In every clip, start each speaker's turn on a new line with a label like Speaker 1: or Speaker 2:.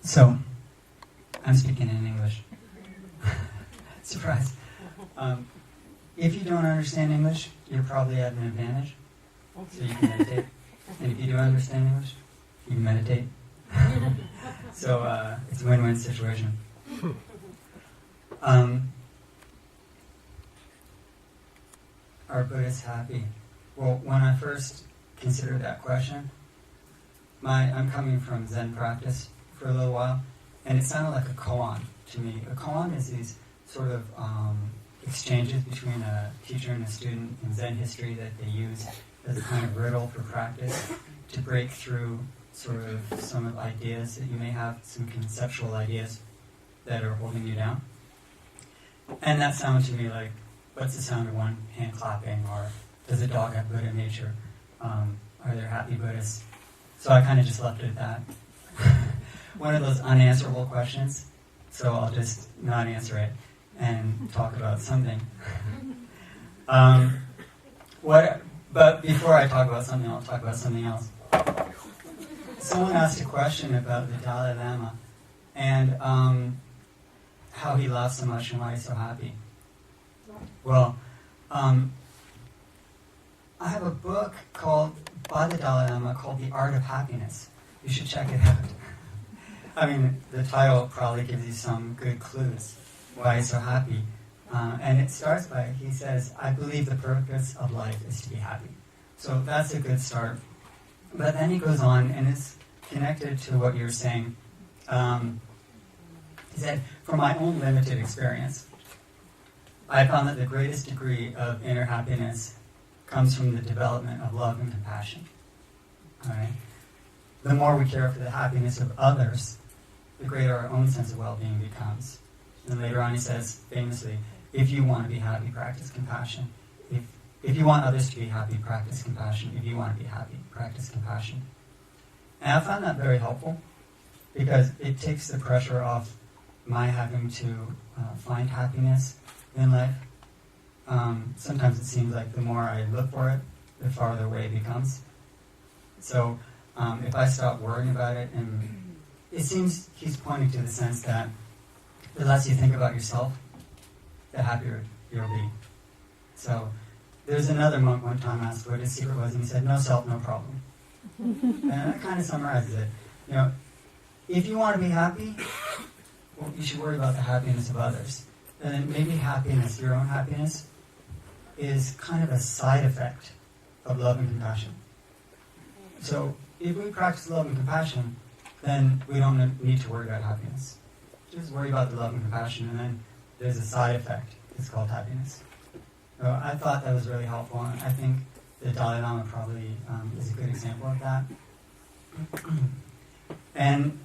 Speaker 1: So, I'm speaking in English. Surprise. If you don't understand English, you're probably at an advantage. So you can meditate. And if you do understand English, you can meditate. So it's a win-win situation. Are Buddhists happy? Well, when I first considered that question, I'm coming from Zen practice for a little while, and it sounded like a koan to me. A koan is these sort of exchanges between a teacher and a student in Zen history that they use as a kind of riddle for practice to break through sort of some of ideas that you may have, some conceptual ideas that are holding you down. And that sounded to me like, what's the sound of one hand clapping, or does a dog have Buddha nature? Are there happy Buddhists? So I kind of just left it at that. One of those unanswerable questions, so I'll just not answer it and talk about something. But before I talk about something, I'll talk about something else. Someone asked a question about the Dalai Lama and how he laughs so much and why he's so happy. Well, I have a book by the Dalai Lama called The Art of Happiness. You should check it out. I mean, the title probably gives you some good clues why he's so happy. And it starts by, he says, I believe the purpose of life is to be happy. So that's a good start. But then he goes on, and it's connected to what you're saying. He said, from my own limited experience, I found that the greatest degree of inner happiness comes from the development of love and compassion. All right? The more we care for the happiness of others, the greater our own sense of well-being becomes. And later on he says, famously, if you want to be happy, practice compassion. If you want others to be happy, practice compassion. If you want to be happy, practice compassion. And I found that very helpful because it takes the pressure off my having to find happiness in life. Sometimes it seems like the more I look for it, the farther away it becomes. So if I stop worrying about it, and it seems he's pointing to the sense that the less you think about yourself, the happier you'll be. So there's another monk one time asked what his secret was, and he said, no self, no problem. And that kind of summarizes it. You know, if you want to be happy, well, you should worry about the happiness of others. And then maybe happiness, your own happiness, is kind of a side effect of love and compassion. So if we practice love and compassion, then we don't need to worry about happiness. Just worry about the love and compassion, and then there's a side effect. It's called happiness. So I thought that was really helpful, and I think the Dalai Lama probably is a good example of that. And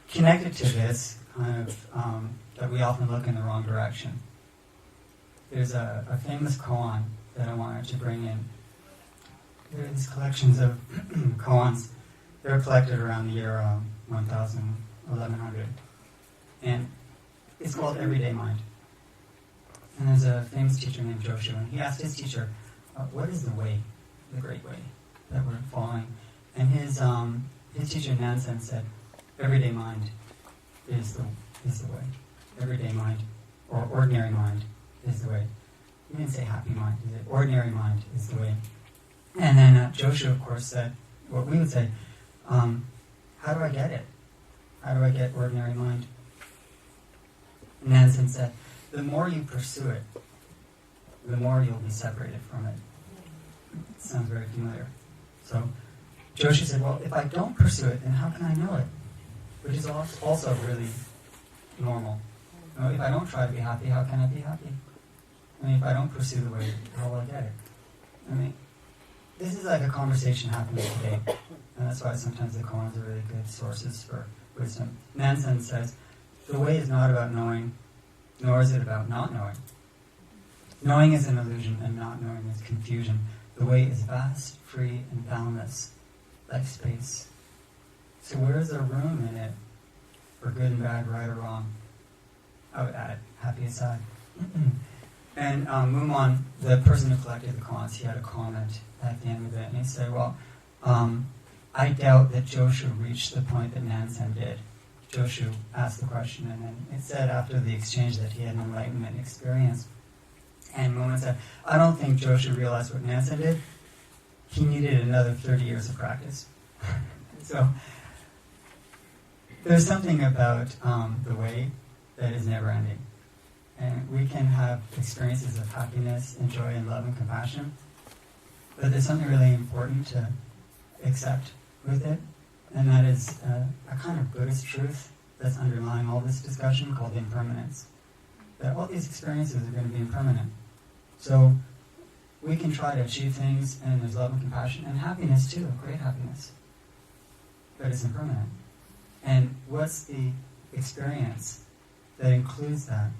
Speaker 1: connected to this, kind of, that we often look in the wrong direction. There's a famous koan that I wanted to bring in. There are these collections of koans. They're collected around the year 1100. And it's called Everyday Mind. And there's a famous teacher named Joshu, and he asked his teacher, what is the way, the great way that we're following? And his teacher Nansen said, everyday mind is the way. Everyday mind, or ordinary mind, is the way. He didn't say happy mind, he said ordinary mind is the way. And then Joshu, of course, said what we would say, how do I get it? How do I get ordinary mind? And Nansen said, the more you pursue it, the more you'll be separated from it. It sounds very familiar. So Joshu said, well, if I don't pursue it, then how can I know it? Which is also really normal. You know, if I don't try to be happy, how can I be happy? I mean, if I don't pursue the way, how will I get it? I mean, this is like a conversation happening today. And that's why sometimes the koans are really good sources for wisdom. Nansen says, the way is not about knowing, nor is it about not knowing. Knowing is an illusion, and not knowing is confusion. The way is vast, free, and boundless, like space. So where is there room in it for good and bad, right or wrong? I would add, happy aside. And Mumon, the person who collected the koans, he had a comment at the end of it, and he said, well, I doubt that Joshu reached the point that Nansen did. Joshu asked the question, and then it said after the exchange that he had an Enlightenment experience. And Moman said, I don't think Joshu realized what Nansen did. He needed another 30 years of practice. So there's something about the way that is never ending. And we can have experiences of happiness and joy and love and compassion, but there's something really important to accept with it, and that is a kind of Buddhist truth that's underlying all this discussion called impermanence. That all these experiences are going to be impermanent. So we can try to achieve things, and there's love and compassion, and happiness too, great happiness. But it's impermanent. And what's the experience that includes that?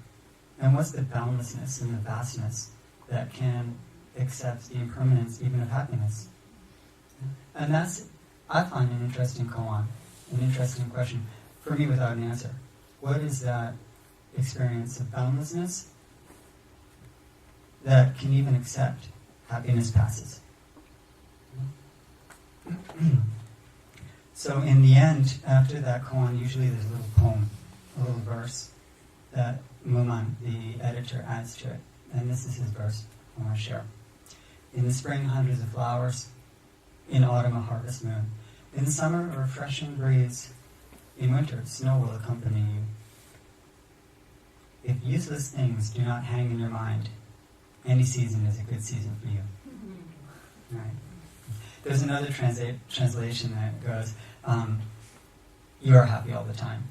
Speaker 1: And what's the boundlessness and the vastness that can accept the impermanence even of happiness? And that's, I find, an interesting koan, an interesting question, for me without an answer. What is that experience of boundlessness that can even accept happiness passes? So in the end, after that koan, usually there's a little poem, a little verse that Muman, the editor, adds to it. And this is his verse I want to share. In the spring, hundreds of flowers. In autumn, a harvest moon. In summer, a refreshing breeze. In winter, snow will accompany you. If useless things do not hang in your mind, any season is a good season for you. Right. There's another translation that goes, you are happy all the time.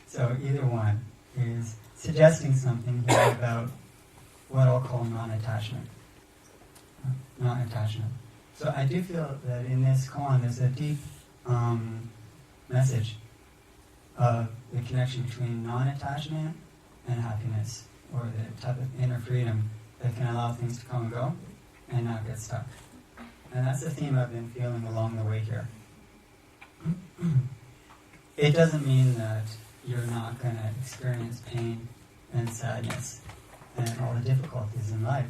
Speaker 1: So either one is suggesting something here about what I'll call non-attachment. Non-attachment. So I do feel that in this koan there's a deep message of the connection between non-attachment and happiness, or the type of inner freedom that can allow things to come and go and not get stuck. And that's the theme I've been feeling along the way here. It doesn't mean that you're not going to experience pain and sadness and all the difficulties in life,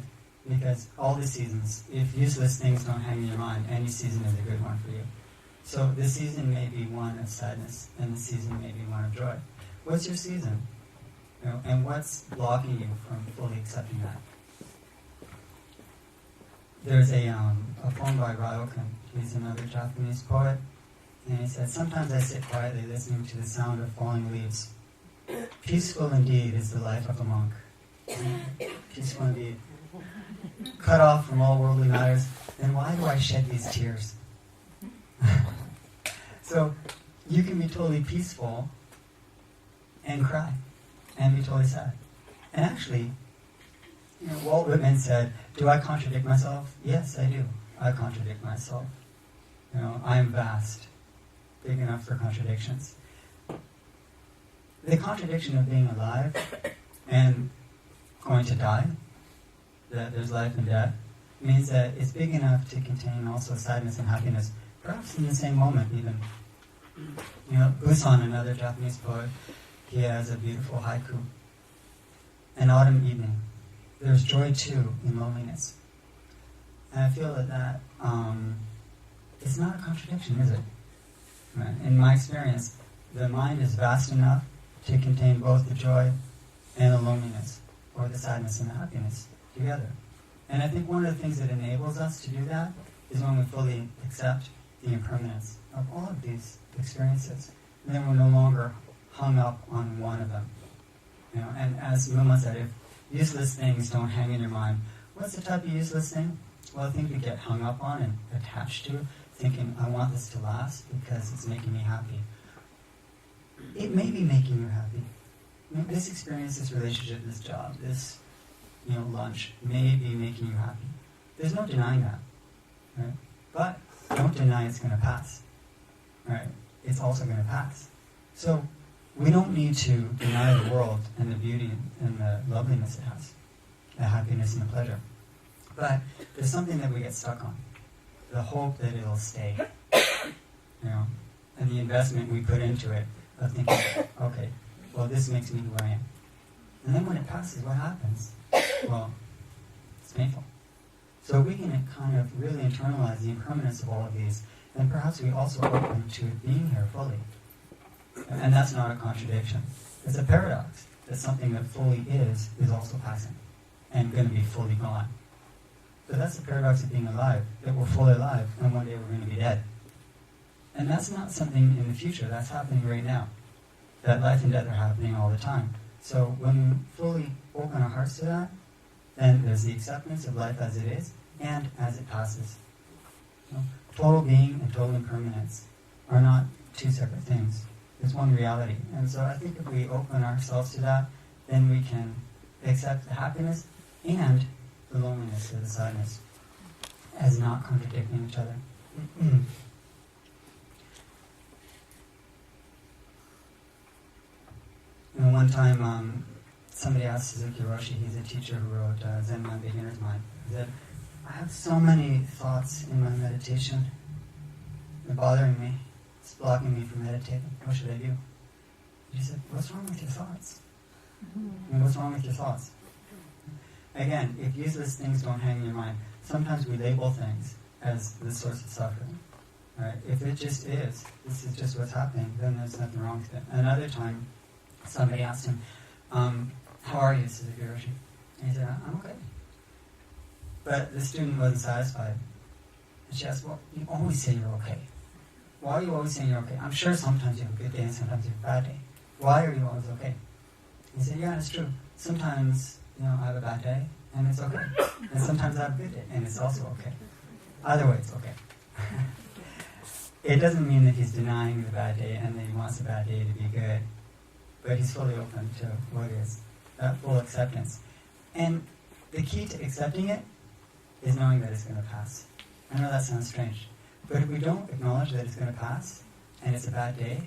Speaker 1: because all the seasons, if useless things don't hang in your mind, any season is a good one for you. So this season may be one of sadness, and the season may be one of joy. What's your season? You know, and what's blocking you from fully accepting that? There's a poem by Ryokan. He's another Japanese poet, and he said, sometimes I sit quietly listening to the sound of falling leaves. Peaceful indeed is the life of a monk. Peaceful indeed. Cut off from all worldly matters, then why do I shed these tears? So you can be totally peaceful and cry and be totally sad. And actually, you know, Walt Whitman said, do I contradict myself? Yes, I do. I contradict myself. You know, I am vast, big enough for contradictions. The contradiction of being alive and going to die, that there's life and death, means that it's big enough to contain also sadness and happiness, perhaps in the same moment even. You know, Busan, another Japanese poet, he has a beautiful haiku. An autumn evening. There's joy too in loneliness. And I feel that it's not a contradiction, is it? Right? In my experience, the mind is vast enough to contain both the joy and the loneliness, or the sadness and the happiness together. And I think one of the things that enables us to do that is when we fully accept the impermanence of all of these experiences. And then we're no longer hung up on one of them. You know, and as Muma said, if useless things don't hang in your mind, what's the type of useless thing? Well, I think we get hung up on and attached to, thinking, I want this to last because it's making me happy. It may be making you happy. I mean, this experience, this relationship, this job, this lunch may be making you happy. There's no denying that, right? But don't deny it's going to pass, right? It's also going to pass. So we don't need to deny the world and the beauty and the loveliness it has, the happiness and the pleasure. But there's something that we get stuck on, the hope that it'll stay, and the investment we put into it of thinking, okay, well, this makes me who I am. And then when it passes, what happens? Well, it's painful. So we can kind of really internalize the impermanence of all of these, and perhaps we also open to it being here fully. And that's not a contradiction. It's a paradox that something that fully is also passing and going to be fully gone. But that's the paradox of being alive, that we're fully alive and one day we're going to be dead. And that's not something in the future, that's happening right now. That life and death are happening all the time. So when we fully open our hearts to that, then there's the acceptance of life as it is and as it passes. You know, total being and total impermanence are not two separate things. There's one reality. And so I think if we open ourselves to that, then we can accept the happiness and the loneliness or the sadness as not contradicting each other. You know, one time somebody asked Suzuki Roshi, he's a teacher who wrote Zen Mind, Beginner's Mind. He said, I have so many thoughts in my meditation. They're bothering me. It's blocking me from meditating. What should I do? He said, what's wrong with your thoughts? I mean, what's wrong with your thoughts? Again, if useless things don't hang in your mind, sometimes we label things as the source of suffering. Right? If it just is, this is just what's happening, then there's nothing wrong with it. Another time, somebody asked him, how are you, Suzuki Roshi? And he said, I'm okay. But the student wasn't satisfied. And she asked, well, you always say you're okay. Why are you always saying you're okay? I'm sure sometimes you have a good day and sometimes you have a bad day. Why are you always okay? He said, yeah, it's true. Sometimes, I have a bad day and it's okay. And sometimes I have a good day and it's also okay. Either way, it's okay. It doesn't mean that he's denying the bad day and that he wants the bad day to be good. But he's fully open to what is, that full acceptance. And the key to accepting it is knowing that it's going to pass. I know that sounds strange. But if we don't acknowledge that it's going to pass, and it's a bad day,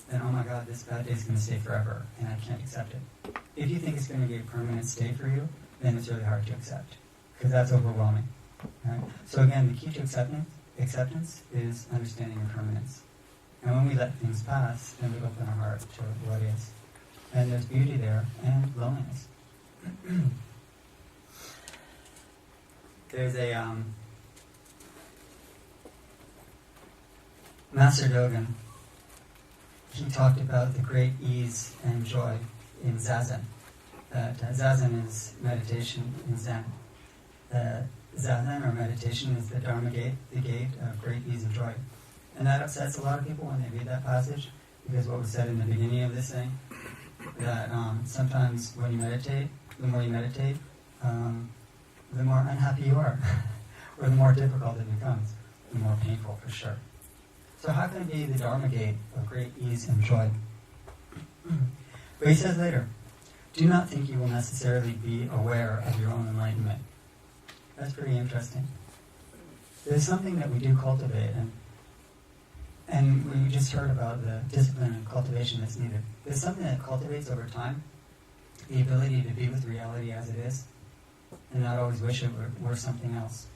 Speaker 1: then, oh my God, this bad day is going to stay forever, and I can't accept it. If you think it's going to be a permanent stay for you, then it's really hard to accept, because that's overwhelming. Right? So again, the key to acceptance is understanding impermanence. And when we let things pass, then we open our heart to what is. And there's beauty there, and loneliness. There's a Master Dogen. He talked about the great ease and joy in Zazen. That Zazen is meditation in Zen. Zazen, or meditation, is the Dharma gate, the gate of great ease and joy. And that upsets a lot of people when they read that passage, because what was said in the beginning of this thing, that sometimes when you meditate, the more you meditate, the more unhappy you are, or the more difficult it becomes, the more painful for sure. So how can it be the Dharma gate of great ease and joy? But he says later, do not think you will necessarily be aware of your own enlightenment. That's pretty interesting. There's something that we do cultivate, and we just heard about the discipline and cultivation that's needed. There's something that cultivates over time, the ability to be with reality as it is, and not always wish it were something else.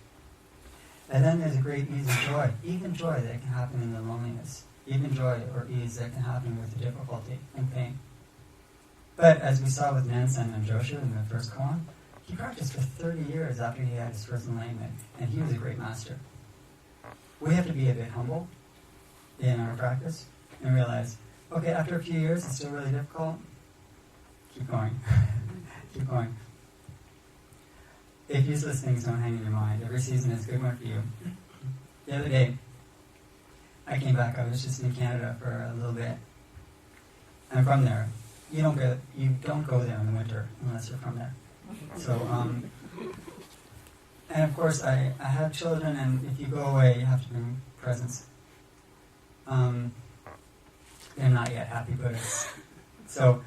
Speaker 1: And then there's a great ease of joy, even joy that can happen in the loneliness, even joy or ease that can happen with the difficulty and pain. But as we saw with Nansen and Joshu in the first koan, he practiced for 30 years after he had his first enlightenment, and he was a great master. We have to be a bit humble in our practice and realize, okay, after a few years, it's still really difficult. Keep going. Keep going. If useless things don't hang in your mind, every season is good one for you. The other day, I came back. I was just in Canada for a little bit. I'm from there. You don't go there in the winter unless you're from there. So, and of course, I have children, and if you go away, you have to bring presents. They're not yet happy Buddhists. So,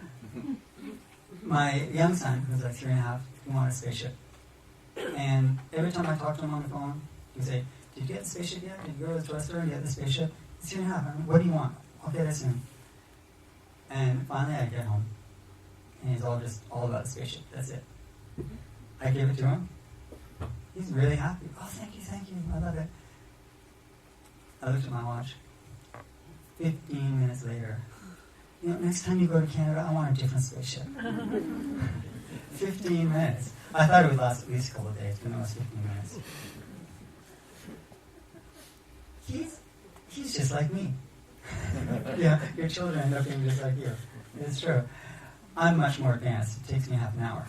Speaker 1: my young son, who's like 3.5, he wanted a spaceship. And every time I talk to him on the phone, he'd say, did you get the spaceship yet? Did you go to the toy store and get the spaceship? It's 3.5. What do you want? I'll get it soon. And finally I get home, and he's all about the spaceship. That's it. I gave it to him. He's really happy. Oh, thank you. I love it. I looked at my watch. 15 minutes later. Next time you go to Canada, I want a different spaceship. 15 minutes. I thought it would last at least a couple of days, but no, it was 15 minutes. He's just like me. Yeah, your children end up being just like you. It's true. I'm much more advanced. It takes me half an hour.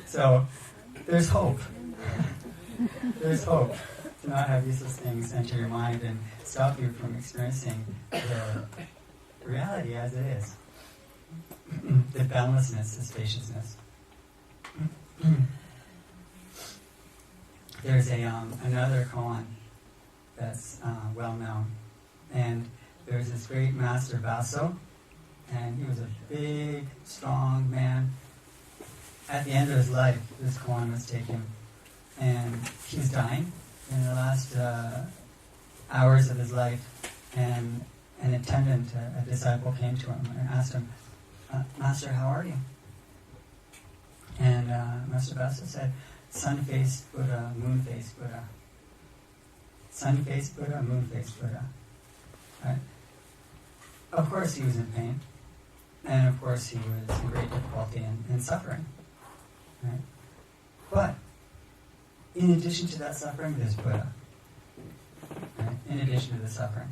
Speaker 1: So, there's hope. There's hope to not have useless things enter your mind and stop you from experiencing the reality as it is. The boundlessness, the spaciousness. There's another koan that's well known, and there's this great master Vaso, and he was a big, strong man. At the end of his life, this koan was taken, and he was dying in the last hours of his life, and an attendant, a disciple, came to him and asked him, Master, how are you? And Master Vaso said, sun-faced Buddha, moon-faced Buddha. Sun-faced Buddha, moon-faced Buddha. Right? Of course he was in pain, and of course he was in great difficulty and suffering. Right? But, in addition to that suffering, there's Buddha. Right? In addition to the suffering.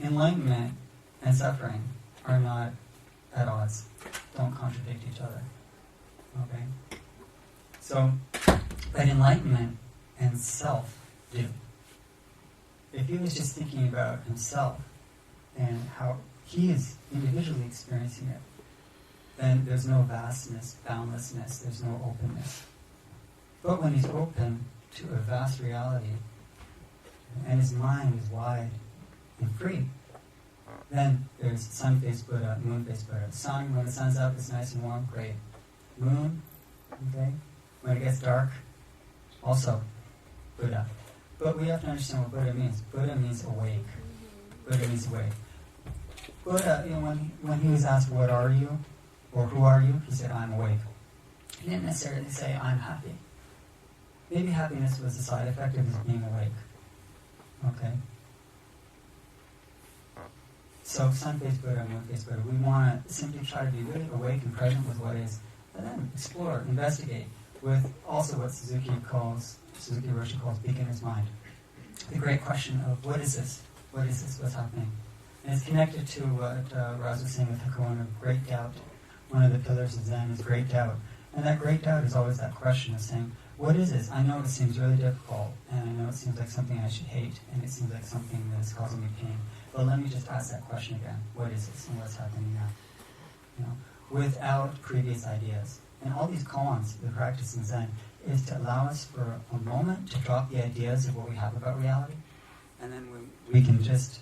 Speaker 1: Enlightenment and suffering are not at odds. Don't contradict each other. Okay? So, but enlightenment and self do. If he was just thinking about himself and how he is individually experiencing it, then there's no vastness, boundlessness, there's no openness. But when he's open to a vast reality, and his mind is wide and free, then there's sun-faced Buddha, moon-faced Buddha. Sun, when the sun's up, it's nice and warm, great. Moon, okay? When it gets dark, also Buddha. But we have to understand what Buddha means. Buddha means awake. Buddha means awake. Buddha, when he was asked, what are you? Or who are you? He said, I'm awake. He didn't necessarily say, I'm happy. Maybe happiness was a side effect of his being awake. Okay? So, sun-faced Buddha, moon-faced Buddha, we want to simply try to be really awake and present with what is, and then explore, investigate, with also what Suzuki Roshi calls beginner's mind. The great question of what is this? What is this? What's happening? And it's connected to what Raz was saying with the koan of great doubt. One of the pillars of Zen is great doubt. And that great doubt is always that question of saying, what is this? I know it seems really difficult, and I know it seems like something I should hate, and it seems like something that is causing me pain. But let me just ask that question again. What is this, and what's happening now? You know, without previous ideas. And all these koans, the practice in Zen, is to allow us for a moment to drop the ideas of what we have about reality, and then we can just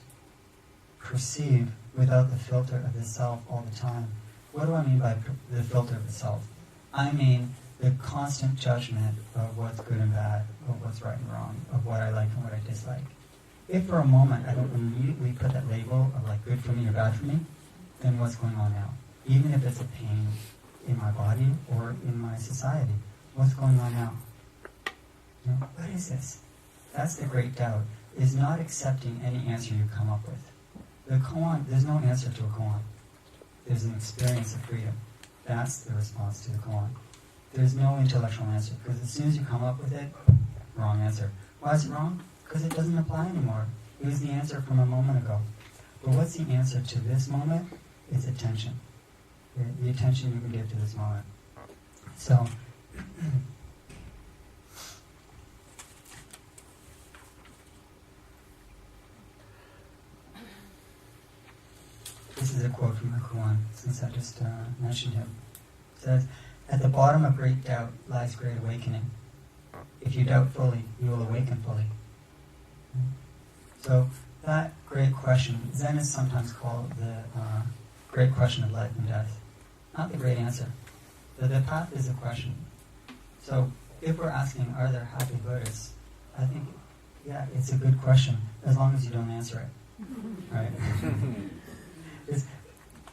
Speaker 1: perceive without the filter of the self all the time. What do I mean by the filter of the self? I mean the constant judgment of what's good and bad, of what's right and wrong, of what I like and what I dislike. If for a moment I don't immediately put that label of like good for me or bad for me, then what's going on now? Even if it's a pain in my body or in my society, what's going on now? You know, what is this? That's the great doubt, is not accepting any answer you come up with. The koan, there's no answer to a koan. There's an experience of freedom. That's the response to the koan. There's no intellectual answer, because as soon as you come up with it, wrong answer. Why is it wrong? Because it doesn't apply anymore. It was the answer from a moment ago. But what's the answer to this moment? It's attention. The attention you can give to this moment. So, this is a quote from the koan, since I just mentioned him. It says, at the bottom of great doubt lies great awakening. If you doubt fully, you will awaken fully. So that great question, Zen is sometimes called the great question of life and death. Not the great answer. The path is a question. So if we're asking, are there happy Buddhists? I think, yeah, it's a good question, as long as you don't answer it. Right? Just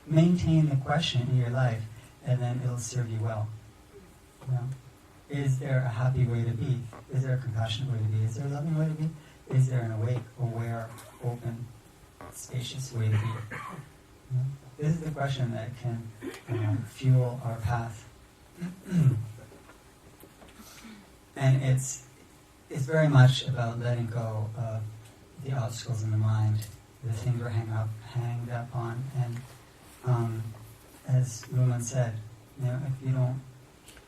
Speaker 1: maintain the question in your life, and then it'll serve you well. You know? Is there a happy way to be? Is there a compassionate way to be? Is there a loving way to be? Is there an awake, aware, open, spacious way to be? You know? This is the question that can fuel our path. And it's very much about letting go of the obstacles in the mind, the things we're hanged up on. And as Lumen said, if you don't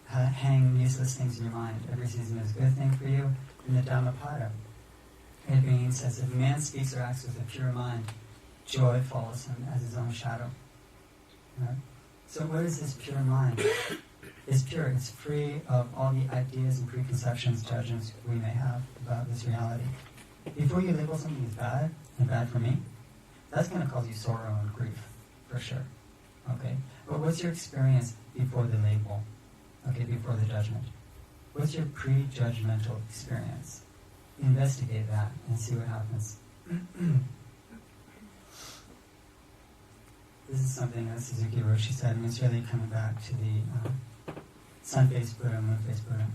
Speaker 1: hang useless things in your mind, every season is a good thing for you. In the Dhammapada, it means as if a man speaks or acts with a pure mind, joy follows him as his own shadow. Right? So what is this pure mind? It's pure. It's free of all the ideas and preconceptions, judgments we may have about this reality. Before you label something as bad, and bad for me, that's going to cause you sorrow and grief, for sure. Okay? But what's your experience before the label? Okay, before the judgment? What's your pre-judgmental experience? Investigate that and see what happens. This is something that Suzuki Roshi said, and it's really coming back to the sun-faced Buddha, moon-faced Buddha.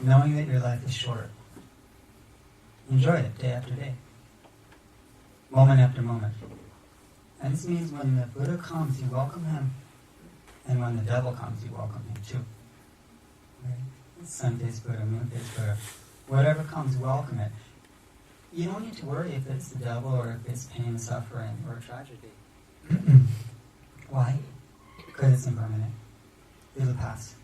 Speaker 1: Knowing that your life is short. Enjoy it day after day. Moment after moment. And this means when the Buddha comes, you welcome him. And when the devil comes, you welcome him too. Right? Sun-faced Buddha, moon-faced Buddha. Whatever comes, welcome it. You don't need to worry if it's the devil or if it's pain, suffering, or tragedy. Why? Because it's impermanent. It'll pass.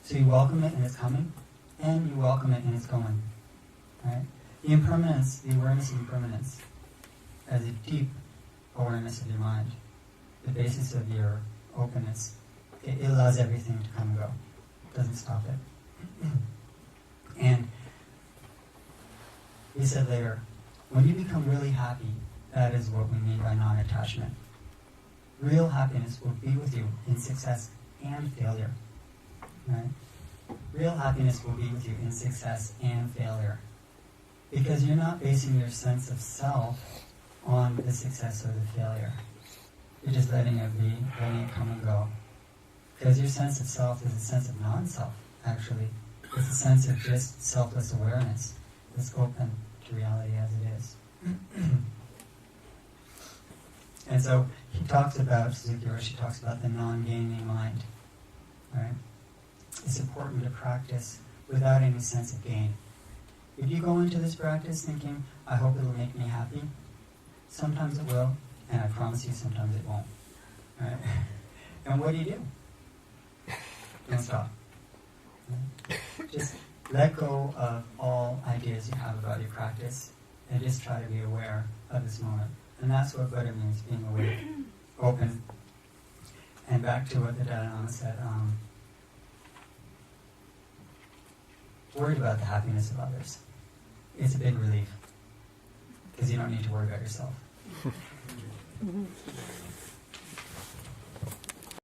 Speaker 1: So you welcome it and it's coming, and you welcome it and it's going. Right? The impermanence, the awareness of impermanence, as a deep awareness of your mind, the basis of your openness, it allows everything to come and go. It doesn't stop it. And he said later, when you become really happy, that is what we mean by non-attachment. Real happiness will be with you in success and failure. Right? Real happiness will be with you in success and failure. Because you're not basing your sense of self on the success or the failure. You're just letting it be, letting it come and go. Because your sense of self is a sense of non-self, actually. It's a sense of just selfless awareness that's open to reality as it is. And so he talks about, Suzuki Roshi talks about the non-gaining mind. Right? It's important to practice without any sense of gain. If you go into this practice thinking, I hope it'll make me happy, sometimes it will, and I promise you sometimes it won't. Right? And what do? Don't stop. Right? Just let go of all ideas you have about your practice and just try to be aware of this moment. And that's what Buddha means, being awake, open. And back to what the Dharma said, worried about the happiness of others. It's a big relief, because you don't need to worry about yourself.